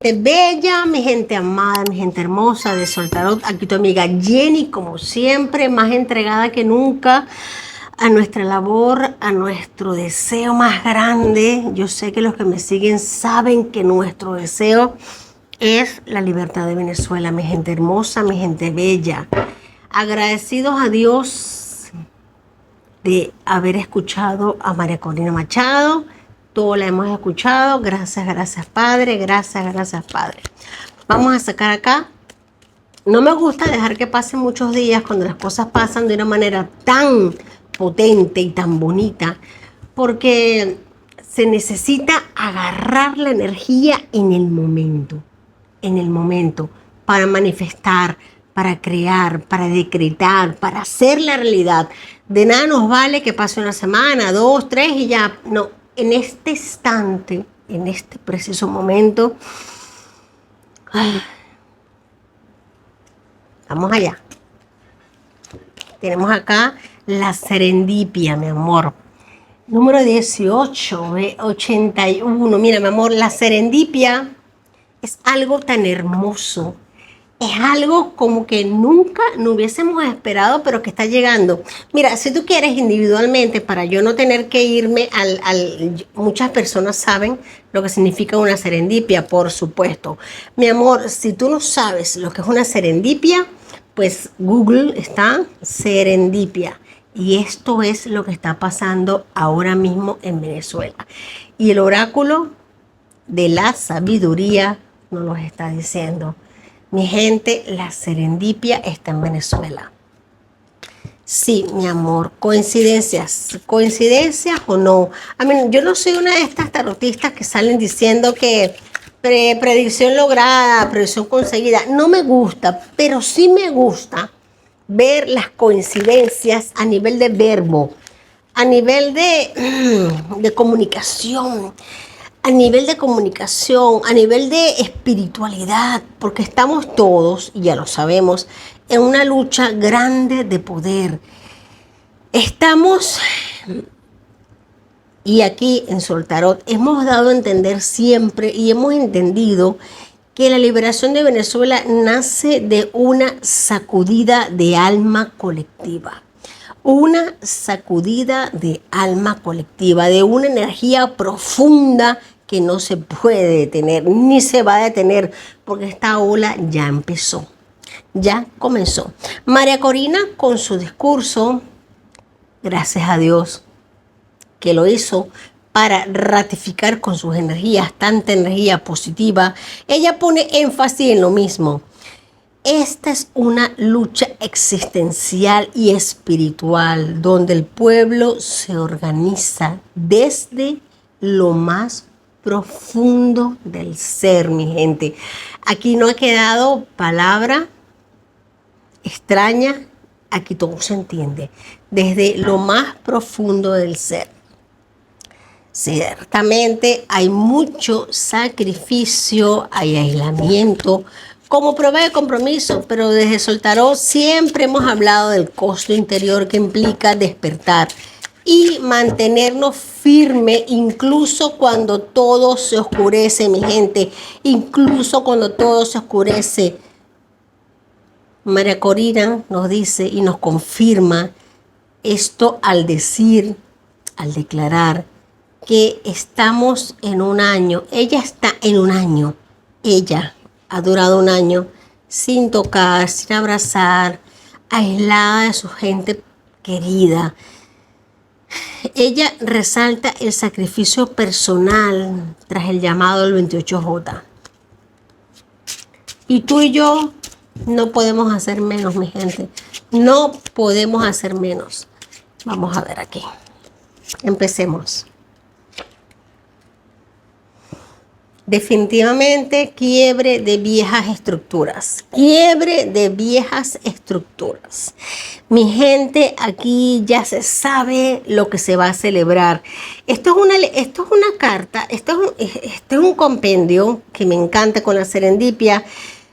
Bella, mi gente amada, mi gente hermosa de Soltarot, aquí tu amiga Jenny, como siempre, más entregada que nunca a nuestra labor, a nuestro deseo más grande. Yo sé que los que me siguen saben que nuestro deseo es la libertad de Venezuela, mi gente hermosa, mi gente bella. Agradecidos a Dios de haber escuchado a María Corina Machado. Todo la hemos escuchado. Gracias, gracias Padre. Gracias, gracias Padre. Vamos a sacar acá. No me gusta dejar que pasen muchos días cuando las cosas pasan de una manera tan potente y tan bonita, porque se necesita agarrar la energía en el momento, para manifestar, para crear, para decretar, para hacer la realidad. De nada nos vale que pase una semana, dos, tres y ya. No, en este instante, en este preciso momento, vamos allá. Tenemos acá la serendipia, mi amor. Número 18, 81. Mira, mi amor, la serendipia es algo tan hermoso. Es algo como que nunca no hubiésemos esperado, pero que está llegando. Mira, si tú quieres individualmente, para yo no tener que irme muchas personas saben lo que significa una serendipia, por supuesto. Mi amor, si tú no sabes lo que es una serendipia, pues Google está serendipia. Y esto es lo que está pasando ahora mismo en Venezuela. Y el oráculo de la sabiduría nos lo está diciendo. Mi gente, la serendipia está en Venezuela. Sí, mi amor, coincidencias. ¿Coincidencias o no? Yo no soy una de estas tarotistas que salen diciendo que predicción lograda, predicción conseguida. No me gusta, pero sí me gusta ver las coincidencias a nivel de verbo, a nivel de comunicación. A nivel de comunicación, a nivel de espiritualidad, porque estamos todos, y ya lo sabemos, en una lucha grande de poder. Estamos, y aquí en Soltarot, hemos dado a entender siempre y hemos entendido que la liberación de Venezuela nace de una sacudida de alma colectiva. Una sacudida de alma colectiva, de una energía profunda que no se puede detener, ni se va a detener, porque esta ola ya empezó, ya comenzó. María Corina con su discurso, gracias a Dios que lo hizo para ratificar con sus energías, tanta energía positiva, ella pone énfasis en lo mismo. Esta es una lucha existencial y espiritual donde el pueblo se organiza desde lo más profundo del ser, mi gente. Aquí no ha quedado palabra extraña, aquí todo se entiende, desde lo más profundo del ser. Ciertamente hay mucho sacrificio, hay aislamiento, como prueba de compromiso, pero desde Soltarot siempre hemos hablado del costo interior que implica despertar y mantenernos firmes incluso cuando todo se oscurece, mi gente, incluso cuando todo se oscurece. María Corina nos dice y nos confirma esto al decir, al declarar que estamos en un año, ella está en un año, ella ha durado un año sin tocar, sin abrazar, aislada de su gente querida. Ella resalta el sacrificio personal tras el llamado del 28J. Y tú y yo no podemos hacer menos, mi gente. No podemos hacer menos. Vamos a ver aquí. Empecemos. Definitivamente quiebre de viejas estructuras. Quiebre de viejas estructuras. Mi gente, aquí ya se sabe lo que se va a celebrar. Esto es una carta, esto es un compendio que me encanta con la serendipia,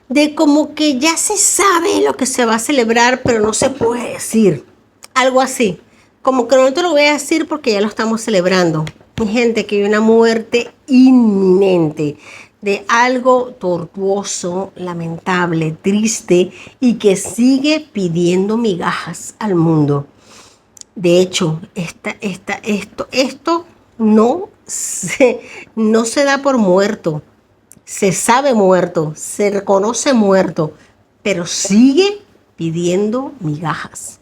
de como que ya se sabe lo que se va a celebrar, pero no se puede decir. Algo así. Como que no te lo voy a decir porque ya lo estamos celebrando. Mi gente, que hay una muerte inminente. de algo tortuoso, lamentable, triste y que sigue pidiendo migajas al mundo. De hecho, esto no se da por muerto, se sabe muerto, se reconoce muerto, pero sigue pidiendo migajas.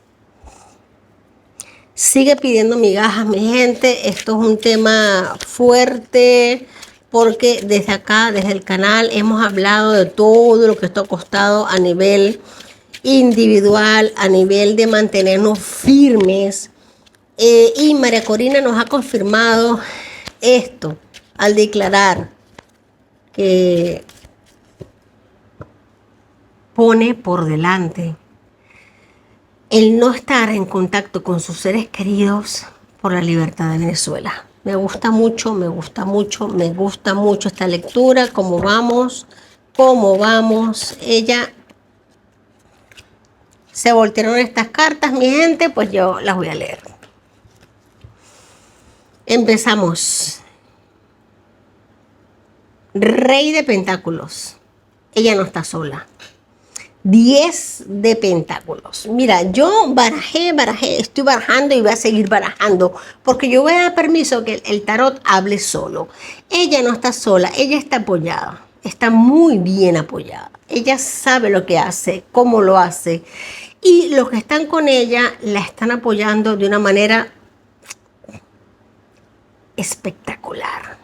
Sigue pidiendo migajas, mi gente. Esto es un tema fuerte porque desde acá, desde el canal, hemos hablado de todo lo que está costado a nivel individual, a nivel de mantenernos firmes. Y María Corina nos ha confirmado esto al declarar que pone por delante el no estar en contacto con sus seres queridos por la libertad de Venezuela. Me gusta mucho, me gusta mucho, me gusta mucho esta lectura, cómo vamos. Ella se voltearon estas cartas, mi gente, pues yo las voy a leer. Empezamos. Rey de Pentáculos. Ella no está sola. 10 de Pentáculos. Mira, yo barajé, estoy barajando y voy a seguir barajando porque yo voy a dar permiso que el tarot hable solo. Ella no está sola, ella está apoyada, está muy bien apoyada. Ella sabe lo que hace, cómo lo hace y los que están con ella la están apoyando de una manera espectacular.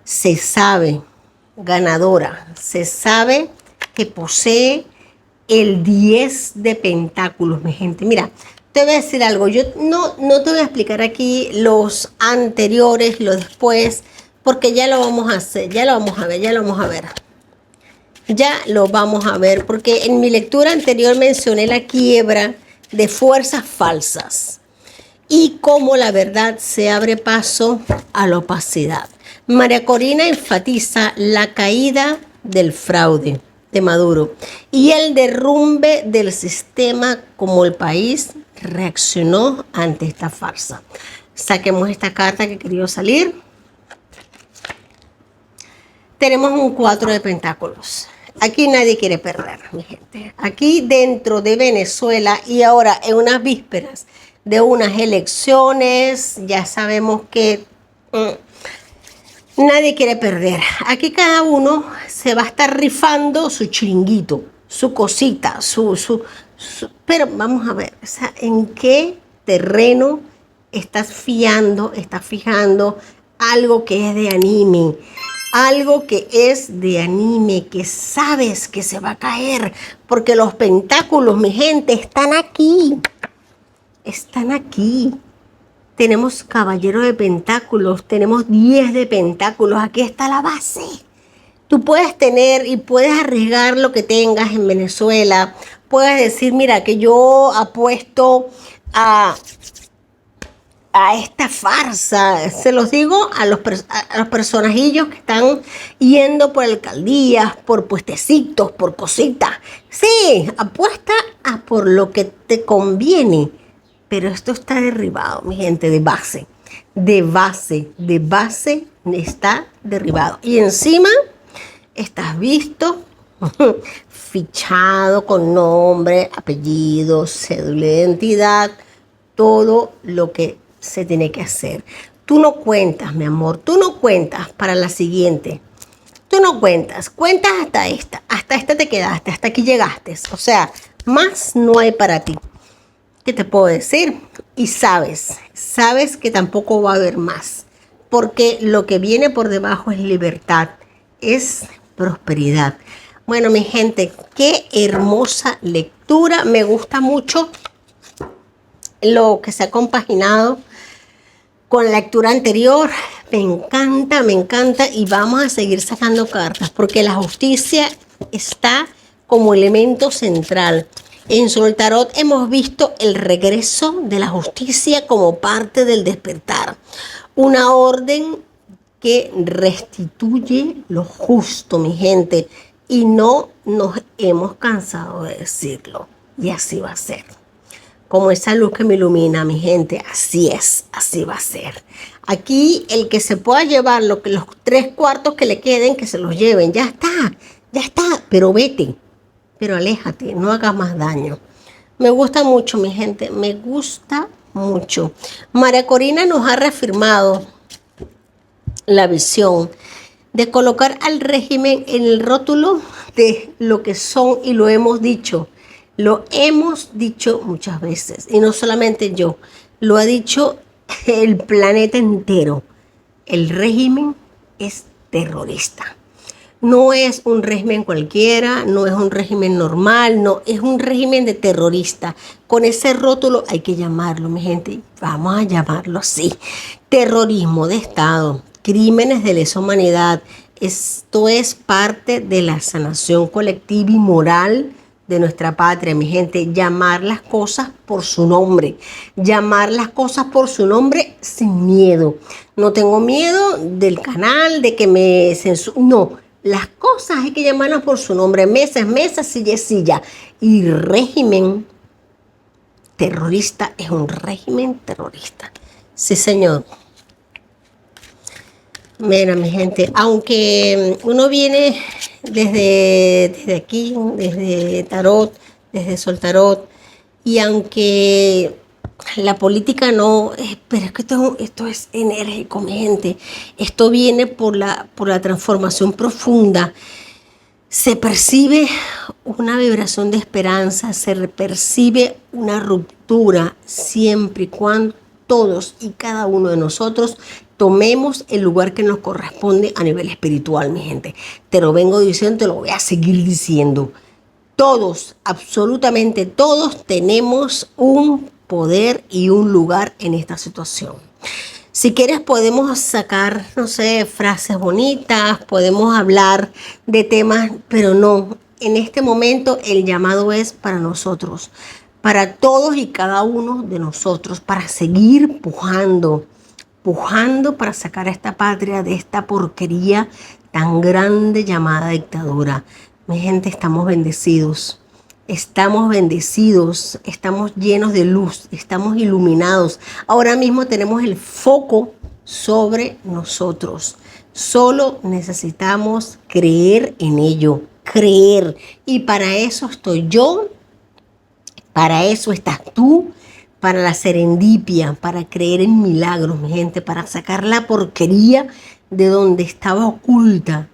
Se sabe ganadora, se sabe que posee el 10 de Pentáculos, mi gente. Mira, te voy a decir algo. Yo no te voy a explicar aquí los anteriores, los después, porque ya lo vamos a hacer, ya lo vamos a ver. Ya lo vamos a ver, porque en mi lectura anterior mencioné la quiebra de fuerzas falsas y cómo la verdad se abre paso a la opacidad. María Corina enfatiza la caída del fraude de Maduro y el derrumbe del sistema como el país reaccionó ante esta farsa. Saquemos esta carta que quería salir. Tenemos un 4 de Pentáculos. Aquí nadie quiere perder, mi gente. Aquí dentro de Venezuela y ahora en unas vísperas de unas elecciones, ya sabemos que nadie quiere perder. Aquí cada uno se va a estar rifando su chiringuito, su cosita, pero vamos a ver, o sea, en qué terreno estás fijando algo que es de anime. Algo que es de anime, que sabes que se va a caer, porque los pentáculos, mi gente, están aquí. Están aquí. Tenemos caballero de pentáculos, tenemos 10 de pentáculos, aquí está la base. Tú puedes tener y puedes arriesgar lo que tengas en Venezuela. Puedes decir, mira, que yo apuesto a esta farsa. Se los digo a los personajillos que están yendo por alcaldías, por puestecitos, por cositas. Sí, apuesta a por lo que te conviene. Pero esto está derribado, mi gente, de base está derribado. Y encima estás visto, fichado con nombre, apellido, cédula de identidad, todo lo que se tiene que hacer. Tú no cuentas, mi amor, tú no cuentas para la siguiente. Tú no cuentas hasta esta te quedaste, hasta aquí llegaste. O sea, más no hay para ti. ¿Qué te puedo decir? Y sabes que tampoco va a haber más, porque lo que viene por debajo es libertad, es prosperidad. Bueno, mi gente, qué hermosa lectura, me gusta mucho lo que se ha compaginado con la lectura anterior. Me encanta y vamos a seguir sacando cartas, porque la justicia está como elemento central. En Sol Tarot hemos visto el regreso de la justicia como parte del despertar. Una orden que restituye lo justo, mi gente. Y no nos hemos cansado de decirlo. Y así va a ser. como esa luz que me ilumina, mi gente. Así es, así va a ser. Aquí el que se pueda llevar los 3 cuartos que le queden, que se los lleven. Ya está, pero vete, pero aléjate, no hagas más daño. Me gusta mucho, mi gente, me gusta mucho. María Corina nos ha reafirmado la visión de colocar al régimen en el rótulo de lo que son, y lo hemos dicho muchas veces, y no solamente yo, lo ha dicho el planeta entero. El régimen es terrorista. No es un régimen cualquiera, no es un régimen normal, no, es un régimen de terrorista. Con ese rótulo hay que llamarlo, mi gente, vamos a llamarlo así. Terrorismo de Estado, crímenes de lesa humanidad. Esto es parte de la sanación colectiva y moral de nuestra patria, mi gente. Llamar las cosas por su nombre, llamar las cosas por su nombre sin miedo. No tengo miedo del canal, de que me censuren, no. Las cosas hay que llamarlas por su nombre. Mesa es mesa, silla es silla. Y régimen terrorista es un régimen terrorista. Sí, señor. Mira, mi gente, aunque uno viene desde aquí, desde Tarot, desde Sol Tarot, y aunque la política no, pero es que esto es enérgico, mi gente. Esto viene por la transformación profunda. Se percibe una vibración de esperanza, se percibe una ruptura siempre y cuando todos y cada uno de nosotros tomemos el lugar que nos corresponde a nivel espiritual, mi gente. Te lo vengo diciendo, te lo voy a seguir diciendo. Todos, absolutamente todos, tenemos un poder y un lugar en esta situación. Si quieres podemos sacar, no sé, frases bonitas, podemos hablar de temas, pero no, en este momento el llamado es para nosotros, para todos y cada uno de nosotros, para seguir pujando para sacar a esta patria de esta porquería tan grande llamada dictadura. Mi gente, estamos bendecidos. Estamos llenos de luz, estamos iluminados. Ahora mismo tenemos el foco sobre nosotros. Solo necesitamos creer en ello, creer. Y para eso estoy yo, para eso estás tú, para la serendipia, para creer en milagros, mi gente, para sacar la porquería de donde estaba oculta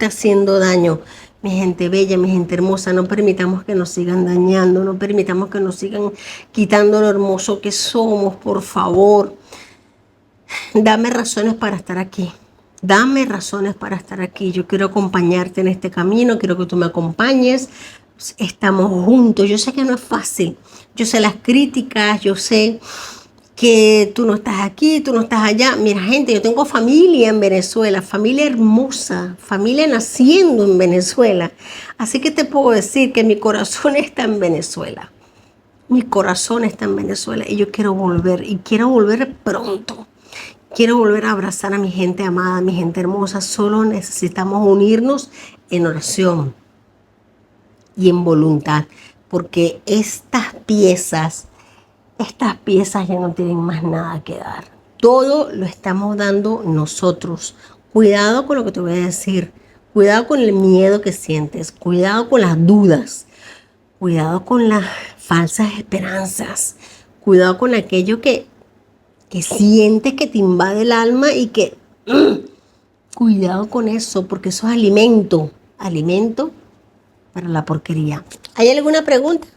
haciendo daño. Mi gente bella, mi gente hermosa, no permitamos que nos sigan dañando, no permitamos que nos sigan quitando lo hermoso que somos, por favor. Dame razones para estar aquí. Dame razones para estar aquí. Yo quiero acompañarte en este camino, quiero que tú me acompañes. Estamos juntos. Yo sé que no es fácil. Yo sé las críticas, yo sé que tú no estás aquí, tú no estás allá. Mira, gente, yo tengo familia en Venezuela, familia hermosa, familia naciendo en Venezuela. Así que te puedo decir que mi corazón está en Venezuela. Mi corazón está en Venezuela y yo quiero volver, y quiero volver pronto. Quiero volver a abrazar a mi gente amada, a mi gente hermosa. Solo necesitamos unirnos en oración y en voluntad, porque estas piezas ya no tienen más nada que dar. Todo lo estamos dando nosotros. Cuidado con lo que te voy a decir. Cuidado con el miedo que sientes. Cuidado con las dudas. Cuidado con las falsas esperanzas. Cuidado con aquello que sientes que te invade el alma y que... cuidado con eso, porque eso es alimento. Alimento para la porquería. ¿Hay alguna pregunta?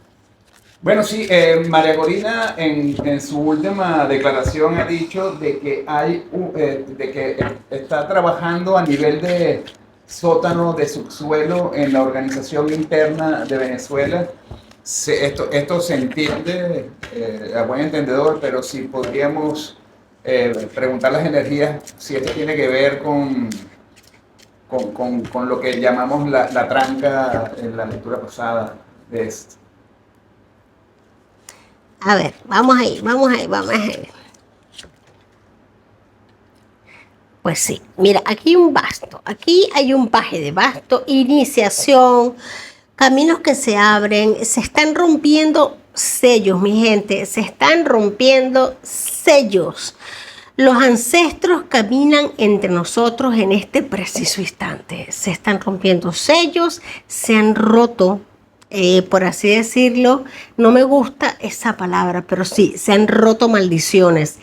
Bueno, sí, María Corina en su última declaración ha dicho de que de que está trabajando a nivel de sótano, de subsuelo en la organización interna de Venezuela. Esto se entiende a buen entendedor, pero si podríamos preguntar las energías, si esto tiene que ver con lo que llamamos la tranca en la lectura pasada de esto. A ver, vamos ahí. Pues sí, mira, aquí hay un basto, aquí hay un paje de basto, iniciación, caminos que se abren, se están rompiendo sellos, mi gente, se están rompiendo sellos. Los ancestros caminan entre nosotros en este preciso instante. Se están rompiendo sellos, se han roto, por así decirlo. No me gusta esa palabra, pero sí, se han roto maldiciones.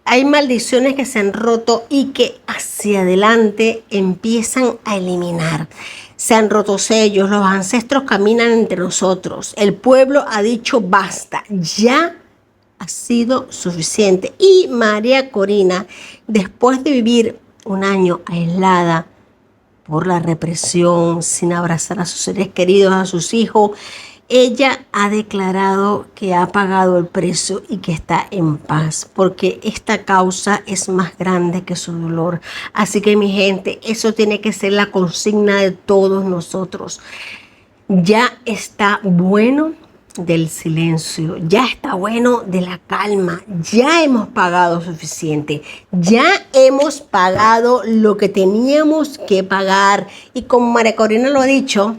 Hay maldiciones que se han roto y que hacia adelante empiezan a eliminar. Se han roto sellos, los ancestros caminan entre nosotros. El pueblo ha dicho basta, ya ha sido suficiente. Y María Corina, después de vivir un año aislada por la represión, sin abrazar a sus seres queridos, a sus hijos, ella ha declarado que ha pagado el precio y que está en paz, porque esta causa es más grande que su dolor. Así que, mi gente, eso tiene que ser la consigna de todos nosotros. Ya está bueno del silencio, ya está bueno de la calma, ya hemos pagado suficiente, ya hemos pagado lo que teníamos que pagar. Y como María Corina lo ha dicho,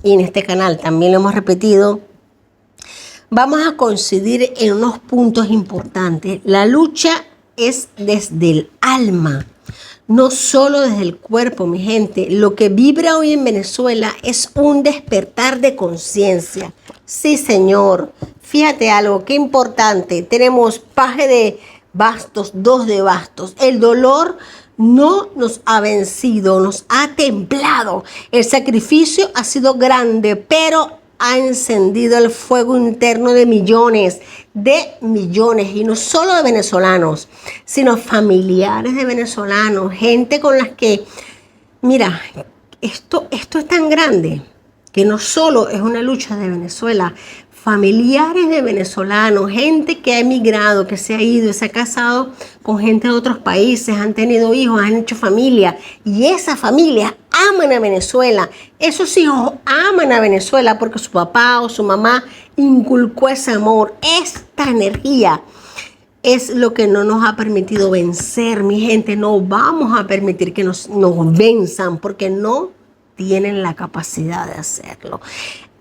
y en este canal también lo hemos repetido, vamos a coincidir en unos puntos importantes. La lucha es desde el alma, no solo desde el cuerpo, mi gente. Lo que vibra hoy en Venezuela es un despertar de conciencia. Sí, señor. Fíjate algo, qué importante. Tenemos paje de bastos, 2 de bastos. El dolor no nos ha vencido, nos ha templado. El sacrificio ha sido grande, pero ha encendido el fuego interno de millones, y no solo de venezolanos, sino familiares de venezolanos, gente con las que, mira, esto es tan grande que no solo es una lucha de Venezuela, familiares de venezolanos, gente que ha emigrado, que se ha ido, se ha casado con gente de otros países, han tenido hijos, han hecho familia, y esas familias aman a Venezuela. Esos hijos aman a Venezuela porque su papá o su mamá inculcó ese amor. Esta energía es lo que no nos ha permitido vencer, mi gente. No vamos a permitir que nos venzan porque no tienen la capacidad de hacerlo.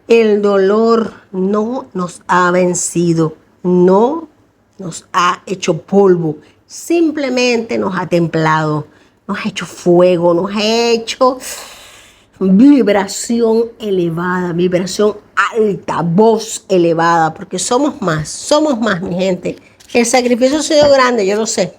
El dolor no nos ha vencido, no nos ha hecho polvo, simplemente nos ha templado, nos ha hecho fuego, nos ha hecho vibración elevada, vibración alta, voz elevada, porque somos más, mi gente. El sacrificio ha sido grande, yo lo sé,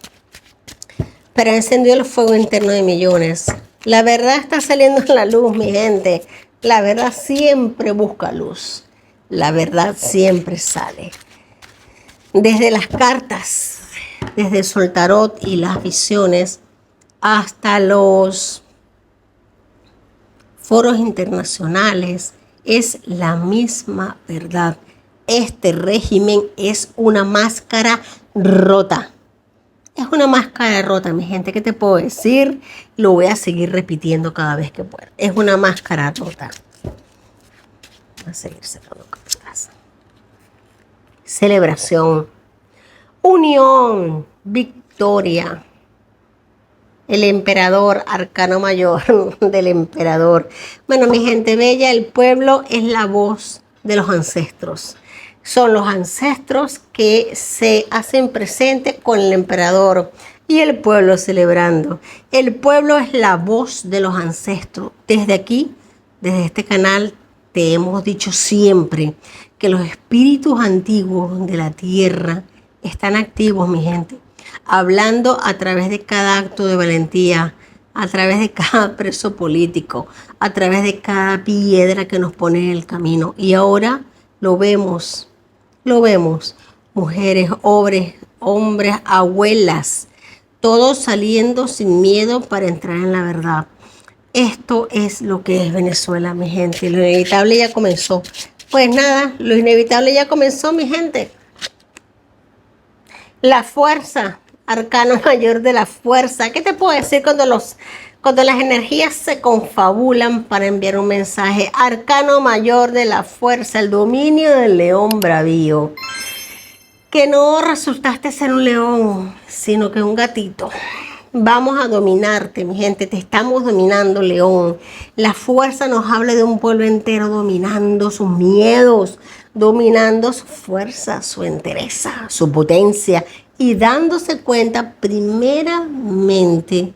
pero ha encendido el fuego interno de millones. La verdad está saliendo a la luz, mi gente. La verdad siempre busca luz. La verdad siempre sale. Desde las cartas, desde el soltarot y las visiones, hasta los foros internacionales, es la misma verdad. Este régimen es una máscara rota. Es una máscara rota, mi gente. ¿Qué te puedo decir? Lo voy a seguir repitiendo cada vez que pueda. Es una máscara rota. Voy a seguir cerrando cartas. Celebración. Unión. Victoria. El emperador, arcano mayor del emperador. Bueno, mi gente bella, el pueblo es la voz de los ancestros. Son los ancestros que se hacen presentes con el emperador y el pueblo celebrando. El pueblo es la voz de los ancestros. Desde aquí, desde este canal, te hemos dicho siempre que los espíritus antiguos de la tierra están activos, mi gente, hablando a través de cada acto de valentía, a través de cada preso político, a través de cada piedra que nos pone en el camino. Y ahora lo vemos, mujeres, hombres, abuelas, todos saliendo sin miedo para entrar en la verdad. Esto es lo que es Venezuela, mi gente. Lo inevitable ya comenzó. Pues nada, lo inevitable ya comenzó, mi gente. La fuerza, arcano mayor de la fuerza. ¿Qué te puedo decir cuando las energías se confabulan para enviar un mensaje? Arcano mayor de la fuerza, el dominio del león bravío. Que no resultaste ser un león, sino que un gatito. Vamos a dominarte, mi gente. Te estamos dominando, león. La fuerza nos habla de un pueblo entero dominando sus miedos, dominando su fuerza, su entereza, su potencia y dándose cuenta primeramente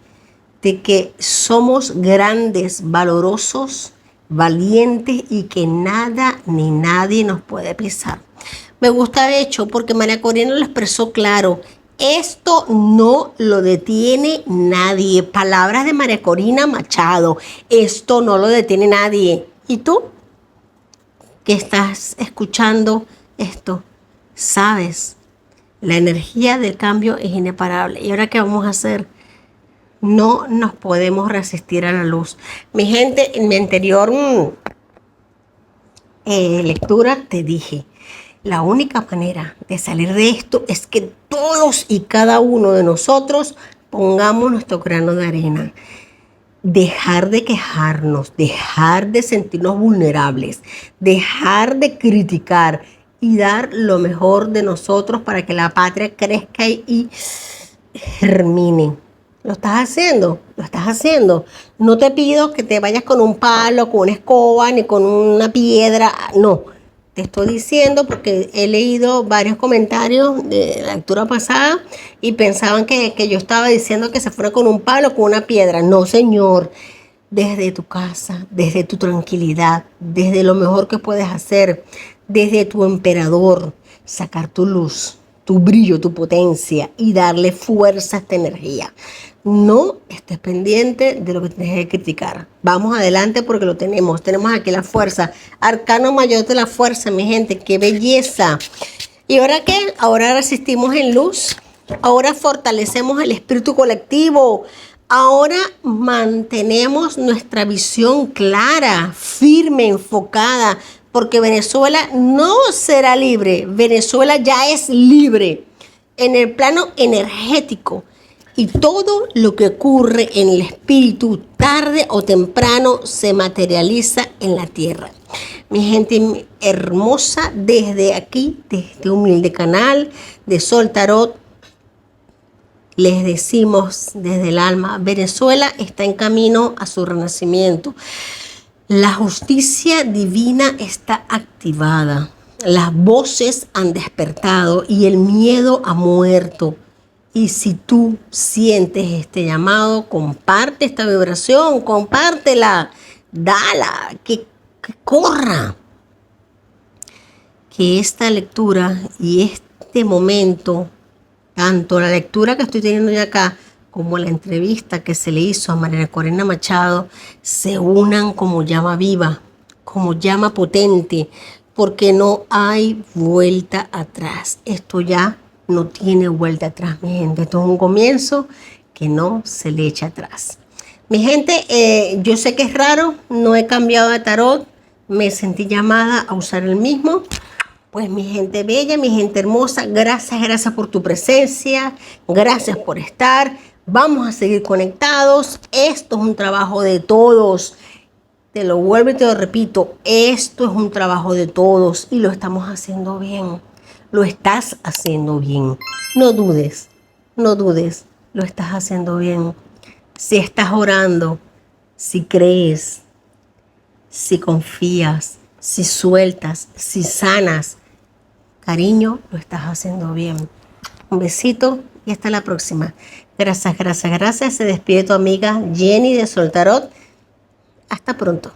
de que somos grandes, valorosos, valientes y que nada ni nadie nos puede pisar. Me gusta de hecho porque María Corina lo expresó claro. Esto no lo detiene nadie. Palabras de María Corina Machado. Esto no lo detiene nadie. ¿Y tú que estás escuchando esto? Sabes, la energía del cambio es ineparable. ¿Y ahora qué vamos a hacer? No nos podemos resistir a la luz. Mi gente, en mi anterior lectura te dije, la única manera de salir de esto es que todos y cada uno de nosotros pongamos nuestro grano de arena. Dejar de quejarnos, dejar de sentirnos vulnerables, dejar de criticar y dar lo mejor de nosotros para que la patria crezca y germine. ¿Lo estás haciendo? Lo estás haciendo. No te pido que te vayas con un palo, con una escoba, ni con una piedra. No. Te estoy diciendo porque he leído varios comentarios de la lectura pasada y pensaban que yo estaba diciendo que se fuera con un palo o con una piedra. No, señor. Desde tu casa, desde tu tranquilidad, desde lo mejor que puedes hacer, desde tu emperador, sacar tu luz, tu brillo, tu potencia y darle fuerza a esta energía. No estés pendiente de lo que tienes que criticar. Vamos adelante porque lo tenemos. Tenemos aquí la fuerza. Arcano mayor de la fuerza, mi gente. ¡Qué belleza! ¿Y ahora qué? Ahora resistimos en luz. Ahora fortalecemos el espíritu colectivo. Ahora mantenemos nuestra visión clara, firme, enfocada. Porque Venezuela no será libre. Venezuela ya es libre en el plano energético. Y todo lo que ocurre en el espíritu, tarde o temprano, se materializa en la tierra. Mi gente hermosa, desde aquí, desde este humilde canal de Sol Tarot, les decimos desde el alma, Venezuela está en camino a su renacimiento. La justicia divina está activada. Las voces han despertado y el miedo ha muerto. Y si tú sientes este llamado, comparte esta vibración, compártela, dala, que corra. Que esta lectura y este momento, tanto la lectura que estoy teniendo ya acá, como la entrevista que se le hizo a María Corina Machado, se unan como llama viva, como llama potente, porque no hay vuelta atrás. Esto ya no tiene vuelta atrás, mi gente. Esto es un comienzo que no se le echa atrás. Mi gente, yo sé que es raro, no he cambiado de tarot, me sentí llamada a usar el mismo. Pues mi gente bella, mi gente hermosa, gracias por tu presencia, gracias por estar. Vamos a seguir conectados. Esto es un trabajo de todos. Te lo vuelvo y te lo repito, esto es un trabajo de todos y lo estamos haciendo bien. Lo estás haciendo bien. No dudes, lo estás haciendo bien. Si estás orando, si crees, si confías, si sueltas, si sanas, cariño, lo estás haciendo bien. Un besito y hasta la próxima. Gracias. Se despide tu amiga Jenny de Sol Tarot. Hasta pronto.